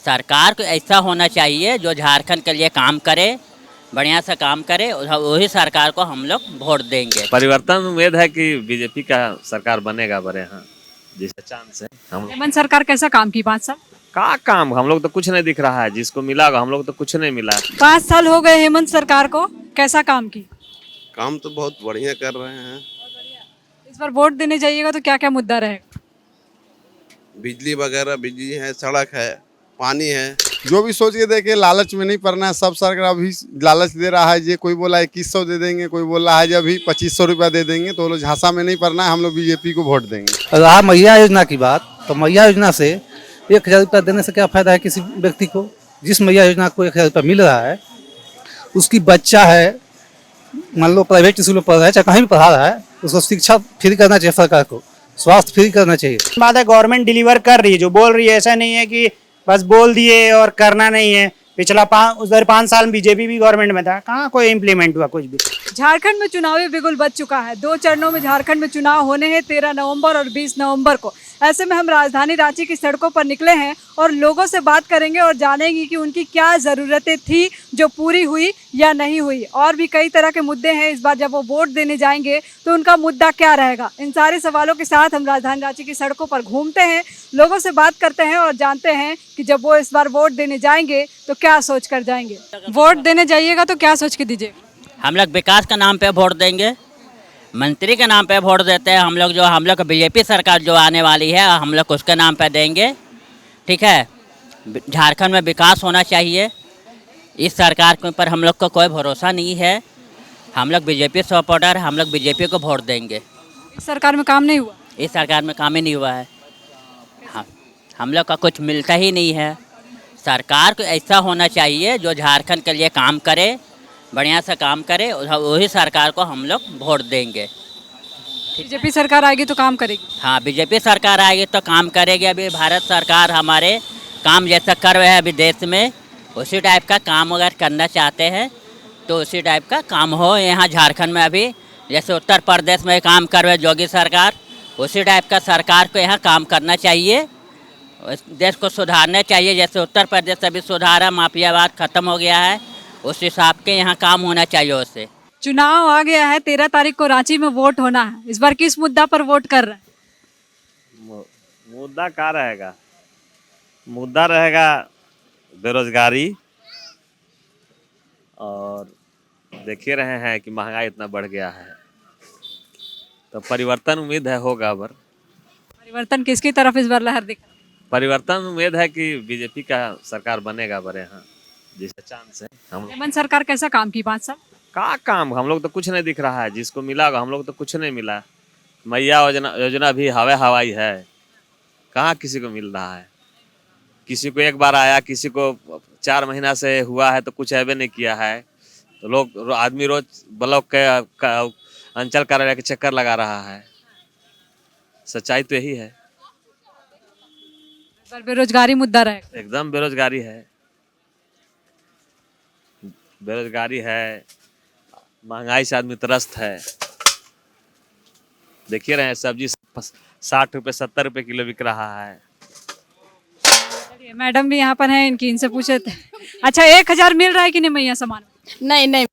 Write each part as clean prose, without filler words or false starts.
सरकार को ऐसा होना चाहिए जो झारखंड के लिए काम करे, बढ़िया से काम करे, वही सरकार को हम लोग वोट देंगे। परिवर्तन उम्मीद है कि बीजेपी का सरकार बनेगा बड़े यहाँ जिसका चांस है। हम हेमंत सरकार कैसा काम की 5 साल? का काम हम लोग तो कुछ नहीं दिख रहा है, जिसको मिला होगा हम लोग तो कुछ नहीं मिला। 5 साल हो गए हेमंत सरकार को, कैसा काम की? काम तो बहुत बढ़िया कर रहे हैं। इस बार वोट देने जाइएगा तो क्या क्या मुद्दा रहेगा? बिजली वगैरह, बिजली है, सड़क है, पानी है। जो भी सोच के देखे, लालच में नहीं पड़ना है। सब सरकार अभी लालच दे रहा है। ये कोई बोला 2100 दे देंगे, कोई बोल रहा है जब अभी 2500 रुपया दे देंगे, तो लोग झांसा में नहीं पड़ना है। हम लोग बीजेपी को वोट देंगे। रहा मैया योजना की बात, तो मैया योजना से 1000 रुपया देने से क्या फायदा है किसी व्यक्ति को? जिस मैया योजना को 1000 रुपया मिल रहा है, उसकी बच्चा है, मान लो प्राइवेट स्कूल में पढ़ रहा है, चाहे कहीं भी पढ़ा रहा है, उसको शिक्षा फ्री करना चाहिए सरकार को, स्वास्थ्य फ्री करना चाहिए। बात है गवर्नमेंट डिलीवर कर रही है, जो बोल रही है। ऐसा नहीं है कि बस बोल दिए और करना नहीं है। पिछला 5 साल बीजेपी भी गवर्नमेंट में था, कहाँ कोई इम्प्लीमेंट हुआ कुछ भी। झारखंड में चुनावी बिगुल बज चुका है। 2 चरणों में झारखंड में चुनाव होने हैं, 13 नवंबर और 20 नवंबर को। ऐसे में हम राजधानी रांची की सड़कों पर निकले हैं और लोगों से बात करेंगे और जानेंगे कि उनकी क्या ज़रूरतें थी जो पूरी हुई या नहीं हुई। और भी कई तरह के मुद्दे हैं। इस बार जब वो वोट देने जाएंगे तो उनका मुद्दा क्या रहेगा। इन सारे सवालों के साथ हम राजधानी रांची की सड़कों पर घूमते हैं, लोगों से बात करते हैं और जानते हैं कि जब वो इस बार वोट देने जाएंगे तो क्या सोच कर जाएंगे। वोट देने जाइएगा तो क्या सोच के दीजिए? हम लोग विकास के नाम पे वोट देंगे, मंत्री के नाम पे वोट देते हैं। हम लोग बीजेपी सरकार जो आने वाली है, हम लोग उसके नाम पे देंगे। ठीक है, झारखंड में विकास होना चाहिए। इस सरकार के ऊपर हम लोग को कोई भरोसा नहीं है। हम लोग बीजेपी सपोर्टर, हम लोग बीजेपी को वोट देंगे। इस सरकार में काम नहीं हुआ? इस सरकार में काम ही नहीं हुआ है। हम लोग का कुछ मिलता ही नहीं है। सरकार को ऐसा होना चाहिए जो झारखंड के लिए काम करे, बढ़िया से काम करे, वही सरकार को हम लोग वोट देंगे। बीजेपी सरकार आएगी तो काम करेगी? हाँ, बीजेपी सरकार आएगी तो काम करेगी। अभी भारत सरकार हमारे काम जैसा कर रहे हैं अभी देश में, उसी टाइप का काम अगर करना चाहते हैं तो उसी टाइप का काम हो यहाँ झारखंड में। अभी जैसे उत्तर प्रदेश में काम कर रहे योगी सरकार, उसी टाइप का सरकार को यहाँ काम करना चाहिए। देश को सुधारना चाहिए। जैसे उत्तर प्रदेश अभी सुधारा, माफियावाद ख़त्म हो गया है, उस हिसाब के यहाँ काम होना चाहिए उससे। चुनाव आ गया है, 13 तारीख को रांची में वोट होना है। इस बार किस मुद्दा पर वोट कर रहे हैं? मुद्दा क्या रहेगा? मुद्दा रहेगा बेरोजगारी, और देख ही रहे हैं कि महंगाई इतना बढ़ गया है, तो परिवर्तन उम्मीद है होगा। परिवर्तन किसकी तरफ इस बार लहर दिख रहा है? परिवर्तन उम्मीद है कि बीजेपी का सरकार बनेगा बड़े यहाँ जिसका चांस है। हम हेमंत सरकार कैसा काम की 5 साल? का काम हम लोग तो कुछ नहीं दिख रहा है, जिसको मिला होगा हम लोग तो कुछ नहीं मिला। मैया योजना भी हवाई है, कहाँ किसी को मिल रहा है। किसी को एक बार आया, किसी को 4 महीना से हुआ है तो कुछ ऐबे नहीं किया है। तो लोग आदमी रोज ब्लॉक के अंचल कार्यालय के चक्कर लगा रहा है। सच्चाई तो यही है। इस बार बेरोजगारी मुद्दा रहेगा? एकदम बेरोजगारी है, बेरोजगारी है, महंगाई से आदमी त्रस्त है। देखिए रहे हैं, सब्जी 60 रुपये 70 रुपये किलो बिक रहा है। मैडम भी यहाँ पर हैं, इनसे पूछे थे। अच्छा, 1000 मिल रहा है कि नहीं मैया सामान? नहीं नहीं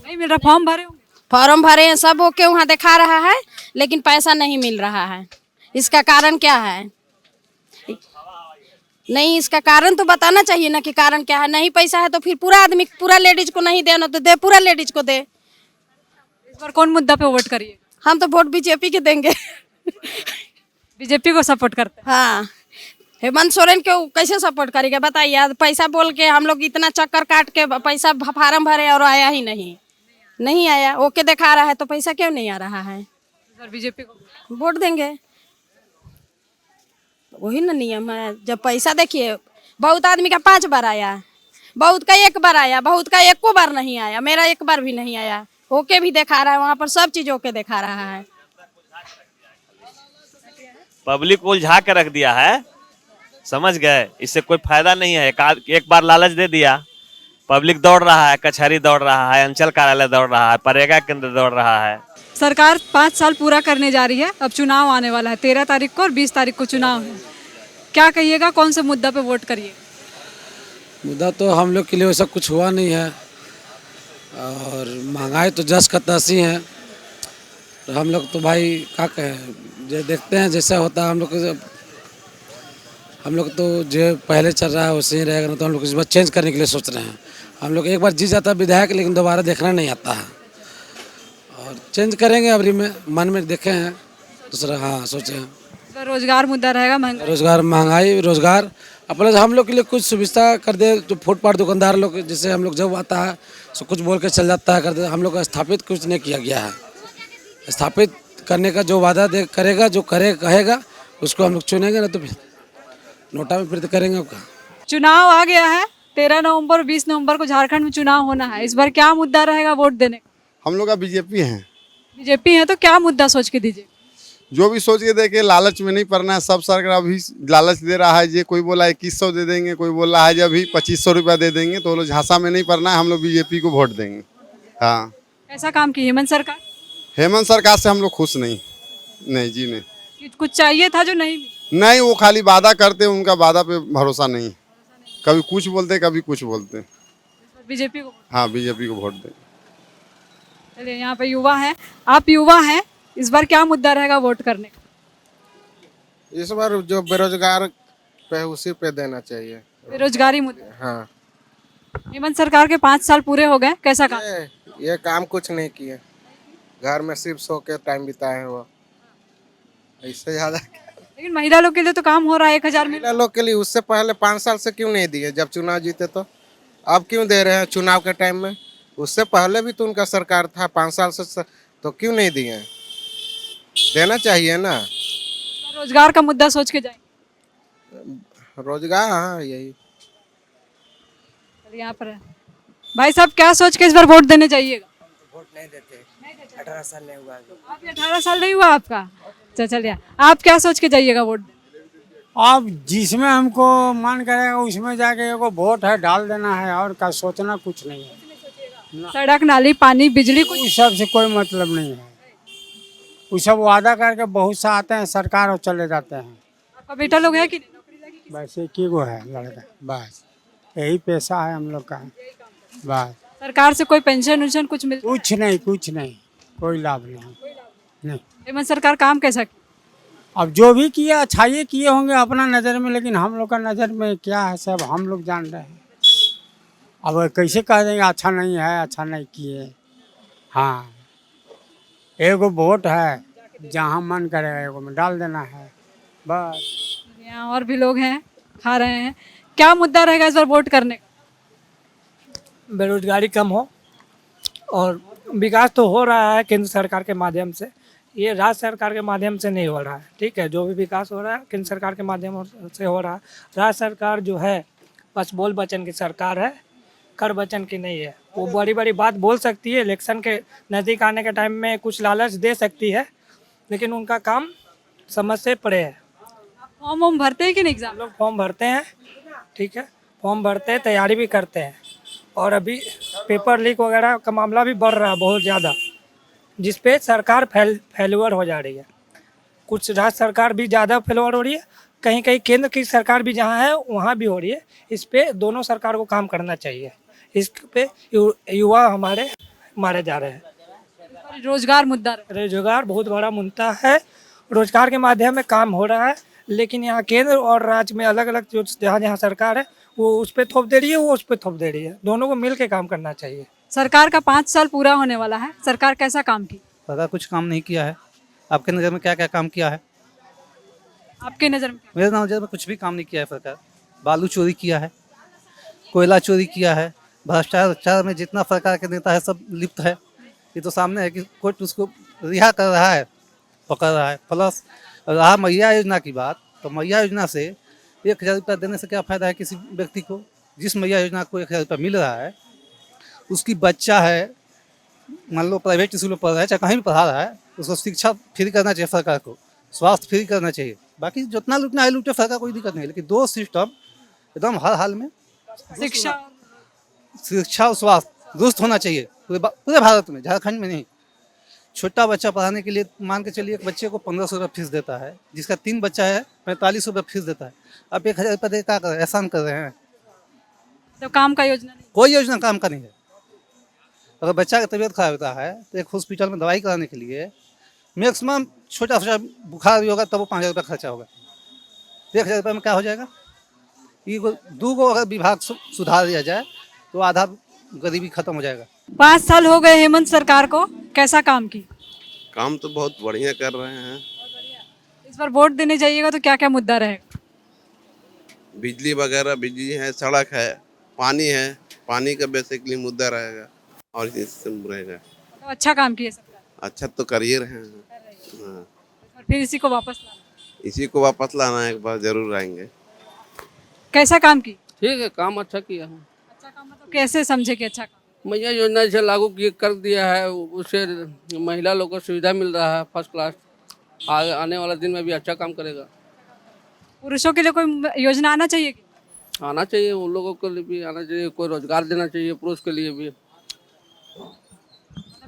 मिल रहा। फॉर्म भरे होंगे? फॉर्म भरे हैं, सब ओके वहाँ दिखा रहा है, लेकिन पैसा नहीं मिल रहा है। इसका कारण क्या है? नहीं, इसका कारण तो बताना चाहिए ना कि कारण क्या है। नहीं पैसा है तो फिर पूरा लेडीज को नहीं देना तो दे, पूरा लेडीज को दे। इस बार कौन मुद्दा पे वोट करिए? हम तो वोट बीजेपी के देंगे। बीजेपी को सपोर्ट करते हैं। हाँ, हेमंत सोरेन को कैसे सपोर्ट करेगा बताइए? पैसा बोल के हम लोग इतना चक्कर काट के पैसा फार्म भरे और आया ही नहीं आया। ओके दिखा रहा है तो पैसा क्यों नहीं आ रहा है? इस बार बीजेपी को वोट देंगे। वही ना नियम है। जब पैसा देखिए, बहुत आदमी का 5 बार आया, बहुत का 1 बार आया, बहुत का 1 बार नहीं आया। मेरा 1 बार भी नहीं आया। ओके भी दिखा रहा है, वहाँ पर सब चीज ओके दिखा रहा है। पब्लिक को उलझा के रख दिया है, समझ गए? इससे कोई फायदा नहीं है। एक बार लालच दे दिया, पब्लिक दौड़ रहा है, कचहरी दौड़ रहा है, अंचल कार्यालय दौड़ रहा है, परेगा केंद्र दौड़ रहा है। सरकार 5 साल पूरा करने जा रही है। अब चुनाव आने वाला है, 13 तारीख को और 20 तारीख को चुनाव है। क्या कहिएगा, कौन से मुद्दा पे वोट करिए? मुद्दा तो हम लोग के लिए वैसा कुछ हुआ नहीं है और महंगाई तो जस का तसी है। तो हम लोग तो भाई क्या कहें, जो देखते हैं जैसा होता है हम लोग तो जो पहले चल रहा है वैसे ही रहेगा, ना तो हम लोग इस बार चेंज करने के लिए सोच रहे हैं। हम लोग एक बार जीत जाता है विधायक, लेकिन दोबारा देखना नहीं आता है और चेंज करेंगे अबरी में, मन में देखे हैं दूसरा। हाँ सोचे हैं तो रोजगार मुद्दा रहेगा, महंगाई। रोजगार, महंगाई, रोजगार प्लस हम लोग के लिए कुछ सुविधा कर दे। जो फुटपाथ दुकानदार लोग, जैसे हम लोग जब आता है तो कुछ बोल के चल जाता है, कर दे। हम लोग का स्थापित कुछ नहीं किया गया है। स्थापित करने का जो वादा करेगा, जो कहेगा उसको हम लोग चुनेंगे, ना तो फिर नोटा में प्रीत करेंगे। आपका चुनाव आ गया है, 13 नवंबर और 20 नवंबर को झारखंड में चुनाव होना है। इस बार क्या मुद्दा रहेगा वोट देने का? हम लोग का बीजेपी है। बीजेपी है तो क्या मुद्दा सोच के दीजिए? जो भी सोच के देखे, लालच में नहीं पड़ना है। सब सरकार अभी लालच दे रहा है। ये कोई बोला 2100 दे देंगे, कोई बोल रहा है जब अभी 2500 रुपया दे देंगे, तो वो लोग झांसा में नहीं पड़ना है। हम लोग बीजेपी को वोट देंगे। हाँ, ऐसा काम की हेमंत सरकार? हेमंत सरकार से हम लोग खुश नहीं। नहीं जी नहीं। कुछ चाहिए था जो नहीं मिला। नहीं, वो खाली वादा करते, उनका वादा पे भरोसा नहीं। कभी कुछ बोलते, कभी कुछ बोलते। बीजेपी को? हाँ, बीजेपी को वोट देंगे। चलिए, यहाँ पे युवा है, आप युवा हैं, इस बार क्या मुद्दा रहेगा वोट करने का? इस बार जो बेरोजगार पे उसी पे देना चाहिए। बेरोजगारी मुद्दा। हाँ, हेमंत सरकार के 5 साल पूरे हो गए, कैसा काम? ये काम कुछ नहीं किए। घर में सिर्फ सो के टाइम बिताए हैं वो, इससे ज्यादा। लेकिन महिला लोग के लिए तो काम हो रहा है, 1000 मिल। महिला लोग के लिए उससे पहले 5 साल से क्यों नहीं दिए? जब चुनाव जीते तो अब क्यों दे रहे हैं चुनाव के टाइम में? उससे पहले भी तो उनका सरकार था 5 साल से, तो क्यों नहीं दिए? देना चाहिए ना। रोजगार का मुद्दा सोच के जाएंगे? रोजगार, हाँ यही। यहाँ पर है भाई साहब, क्या सोच के इस बार वोट देने जाइएगा? वोट नहीं देते, 18 साल नहीं हुआ। आप 18 साल नहीं हुआ आपका? अच्छा चलिए, आप क्या सोच के जाइएगा वोट? अब जिसमें हमको मन करेगा उसमें जाके एगो वोट है डाल देना है, और का सोचना कुछ नहीं है। सड़क, नाली, पानी, बिजली, कुछ उस सब से कोई मतलब नहीं है। वो सब वादा करके बहुत सा आते हैं सरकार और चले जाते हैं। आपका बेटा लोग है कि नहीं? बस एक ही गो है लड़का, बस यही पैसा है हम लोग का, बस। सरकार से कोई पेंशन उन्शन कुछ मिलता? कुछ नहीं, कोई लाभ नहीं। हेमंत सरकार काम कैसा की? अब जो भी किया अच्छाई किए होंगे अपना नज़र में, लेकिन हम लोग का नज़र में क्या है सब हम लोग जान रहे हैं। अब कैसे कह देंगे अच्छा नहीं है, अच्छा नहीं किए। हाँ, एगो वोट है, जहाँ मन करेगा एगो में डाल देना है, बस। यहाँ और भी लोग हैं, खा रहे हैं। क्या मुद्दा रहेगा इस बार वोट करने का? बेरोजगारी कम हो और विकास तो हो रहा है केंद्र सरकार के माध्यम से, ये राज्य सरकार के माध्यम से नहीं हो रहा है। ठीक है, जो भी विकास हो रहा है केंद्र सरकार के माध्यम से हो रहा है। राज्य सरकार जो है बस बोल बचन की सरकार है, कर बचन की नहीं है। वो बड़ी बड़ी बात बोल सकती है, इलेक्शन के नज़दीक आने के टाइम में कुछ लालच दे सकती है, लेकिन उनका काम समझ से परे है। फॉर्म भरते हैं कि नहीं? एग्जाम लोग फॉर्म भरते हैं, ठीक है, फॉर्म भरते हैं, तैयारी भी करते हैं। और अभी पेपर लीक वगैरह का मामला भी बढ़ रहा है बहुत ज़्यादा, जिस पे सरकार फेल्यूअर हो जा रही है। कुछ राज्य सरकार भी ज़्यादा फेल्यूअर हो रही है, कहीं कहीं केंद्र की सरकार भी जहाँ है वहाँ भी हो रही है। इस पे दोनों सरकार को काम करना चाहिए। इस पे युवा हमारे मारे जा रहे हैं। रोजगार मुद्दा, रोजगार बहुत बड़ा मुद्दा है। रोजगार के माध्यम में काम हो रहा है, लेकिन यहाँ केंद्र और राज्य में अलग अलग जो जहाँ जहाँ सरकार है वो उस पर थोप दे रही है, वो उस पर थोप दे रही है। दोनों को मिल के काम करना चाहिए। सरकार का 5 साल पूरा होने वाला है, सरकार कैसा काम की? सरकार कुछ काम नहीं किया है। आपके नज़र में क्या क्या काम किया है? आपके नज़र में? मेरे नज़र में कुछ भी काम नहीं किया है सरकार। बालू चोरी किया है, कोयला चोरी किया है, भ्रष्टाचार में जितना सरकार के नेता है सब लिप्त है। ये तो सामने है कि कोर्ट उसको रिहा कर रहा है, पकड़ रहा है। प्लस रहा मैया योजना की बात, तो मैया योजना से 1000 रुपया देने से क्या फ़ायदा है किसी व्यक्ति को? जिस मैया योजना को 1000 रुपया मिल रहा है, उसकी बच्चा है, मान लो प्राइवेट स्कूल में पढ़ रहा है, चाहे कहीं भी पढ़ा रहा है, उसको शिक्षा फ्री करना चाहिए सरकार को, स्वास्थ्य फ्री करना चाहिए। बाकी जितना लूटना है लूटे, सरकार कोई दिक्कत नहीं है, लेकिन दो सिस्टम एकदम हर हाल में, शिक्षा और स्वास्थ्य दुरुस्त होना चाहिए पूरे भारत में, झारखंड में नहीं। छोटा बच्चा पढ़ाने के लिए मान के चलिए एक बच्चे को 1500 रुपये फीस देता है, जिसका 3 बच्चा है 4500 रुपये फीस देता है। आप 1000 रुपये दे क्या कर रहे हैं? एहसान कर रहे हैं। तो काम का योजना नहीं? कोई योजना काम का नहीं है। अगर बच्चा का तबीयत खराब होता है तो एक हॉस्पिटल में दवाई कराने के लिए मैक्सिमम छोटा छोटा बुखार भी होगा तब वो 5,000 रुपये खर्चा होगा। 1,000 रुपये में क्या हो जाएगा? ये 2 को अगर विभाग सुधार दिया जाए तो आधा गरीबी खत्म हो जाएगा। 5 साल हो गए हेमंत सरकार को, कैसा काम की? काम तो बहुत बढ़िया कर रहे हैं। इस बार वोट देने जाइएगा तो क्या क्या मुद्दा रहेगा? बिजली वगैरह, बिजली है, सड़क है, पानी है। पानी का बेसिकली मुद्दा रहेगा और इससे रहेगा। तो अच्छा काम किए सरकार, अच्छा तो कर ही रहे हैं। हाँ, और फिर इसी को वापस लाना, इसी को वापस लाना एक बार जरूर आएंगे। कैसा काम की? ठीक है, काम अच्छा किया है। अच्छा काम मतलब कैसे समझे कि अच्छा काम? मैया योजना जैसे लागू कर दिया है, उससे महिला लोग को सुविधा मिल रहा है फर्स्ट क्लास। आगे आने वाला दिन में भी अच्छा काम करेगा। पुरुषों के लिए कोई योजना आना चाहिए कि? आना चाहिए, उन लोगों के लिए भी आना चाहिए, कोई रोजगार देना चाहिए पुरुष के लिए भी।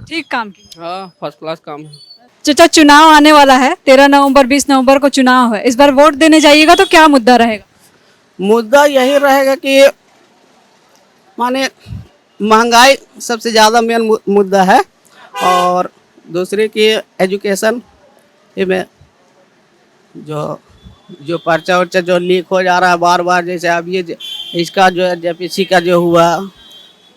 ठीक काम की। हाँ, फर्स्ट क्लास काम है। चाचा चुनाव आने वाला है, 13 नवंबर 20 नवंबर को चुनाव है। इस बार वोट देने जाइएगा तो क्या मुद्दा रहेगा? मुद्दा यही रहेगा कि माने महंगाई सबसे ज़्यादा मेन मुद्दा है, और दूसरे की एजुकेशन में जो पर्चा वर्चा जो लीक हो जा रहा है बार बार, जैसे अब ये इसका जो है जेपीसी का जो हुआ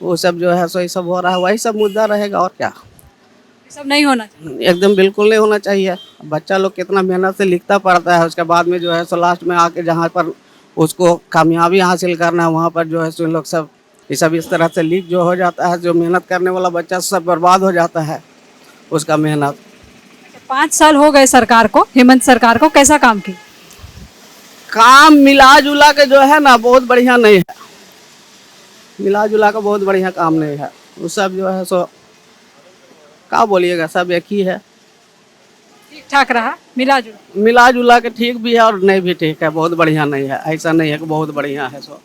वो सब जो है सो ये सब हो रहा है, वही सब मुद्दा रहेगा। और क्या, ये सब नहीं होना चाहिए। एकदम बिल्कुल नहीं होना चाहिए। बच्चा लोग कितना मेहनत से लिखता पढ़ता है, उसके बाद में जो है सो लास्ट में आके जहाँ पर उसको कामयाबी हासिल करना है वहाँ पर जो है सो लोग सब ये सब इस तरह से लीक जो हो जाता है, जो मेहनत करने वाला बच्चा सब बर्बाद हो जाता है उसका मेहनत। 5 साल हो गए सरकार को, हेमंत सरकार को, कैसा काम की? काम मिला जुला के जो है ना बहुत बढ़िया नहीं है। मिला जुला का बहुत बढ़िया काम नहीं है। वो सब जो है सो क्या बोलिएगा, सब एक ही है। ठीक ठाक रहा, मिला जुला के ठीक भी है और नहीं भी ठीक है, बहुत बढ़िया नहीं है। ऐसा नहीं है कि बहुत बढ़िया है। सो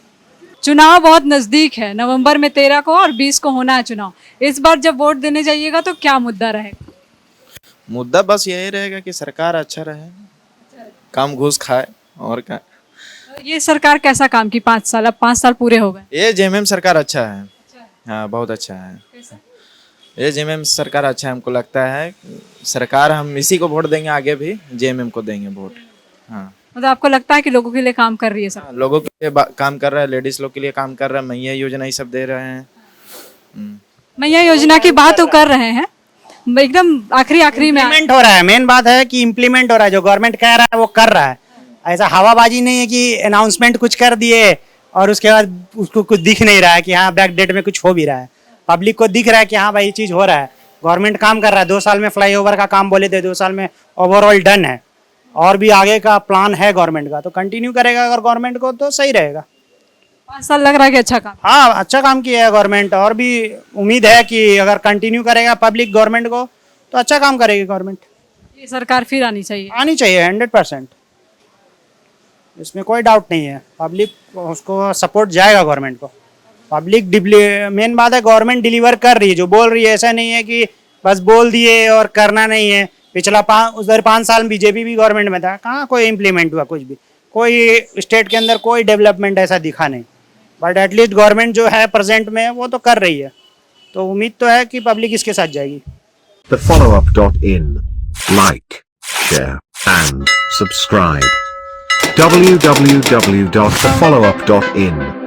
चुनाव बहुत नजदीक है, नवंबर में 13 को और 20 को होना है चुनाव। इस बार जब वोट देने जाइएगा तो क्या मुद्दा रहेगा? मुद्दा बस यही रहेगा कि सरकार अच्छा रहे, काम घूस खाए और क्या। ये सरकार कैसा काम की 5 साल? अब 5 साल पूरे हो गए। ये जेएमएम सरकार अच्छा है। हाँ, बहुत अच्छा है। ये जेएमएम सरकार अच्छा है, हमको लगता है। सरकार हम इसी को वोट देंगे, आगे भी जेएमएम को देंगे वोट। हाँ, मतलब आपको लगता है कि लोगों के लिए काम कर रही है सरकार? लोगों के लिए काम कर रहा है, लेडीज लोग के लिए काम कर रहा है, मैया योजना ये सब दे रहे हैं। मैया योजना की बात तो कर रहे हैं, एकदम आखिरी में इम्प्लीमेंट हो रहा है। मेन बात है कि इम्प्लीमेंट हो रहा है, जो गवर्नमेंट कह रहा है वो कर रहा है। ऐसा हवाबाजी नहीं है कि अनाउंसमेंट कुछ कर दिए और उसके बाद उसको कुछ दिख नहीं रहा है कि हाँ बैक डेट में कुछ हो भी रहा है। पब्लिक को दिख रहा है कि हाँ भाई ये चीज़ हो रहा है, गवर्नमेंट काम कर रहा है। 2 साल में फ्लाईओवर का काम बोले थे, 2 साल में ओवरऑल डन है, और भी आगे का प्लान है गवर्नमेंट का, तो कंटिन्यू करेगा अगर गवर्नमेंट को तो सही रहेगा। 5 साल लग रहा है कि अच्छा काम? हाँ, अच्छा काम किया है गवर्नमेंट, और भी उम्मीद है कि अगर कंटिन्यू करेगा पब्लिक गवर्नमेंट को तो अच्छा काम करेगी गवर्नमेंट। ये सरकार फिर आनी चाहिए? आनी चाहिए 100%, इसमें कोई डाउट नहीं है। पब्लिक उसको सपोर्ट जाएगा गवर्नमेंट को। पब्लिक मेन बात है गवर्नमेंट डिलीवर कर रही है, जो बोल रही है। ऐसा नहीं है कि बस बोल दिए और करना नहीं है। पिछला 5 साल बीजेपी भी गवर्नमेंट में था, कहाँ कोई इम्प्लीमेंट हुआ कुछ भी, कोई स्टेट के अंदर कोई डेवलपमेंट ऐसा दिखा नहीं। बट एटलीस्ट गवर्नमेंट जो है प्रेजेंट में वो तो कर रही है, तो उम्मीद तो है कि पब्लिक इसके साथ जाएगी। TheFollowUp.in. Like, share, and subscribe. www.thefollowup.in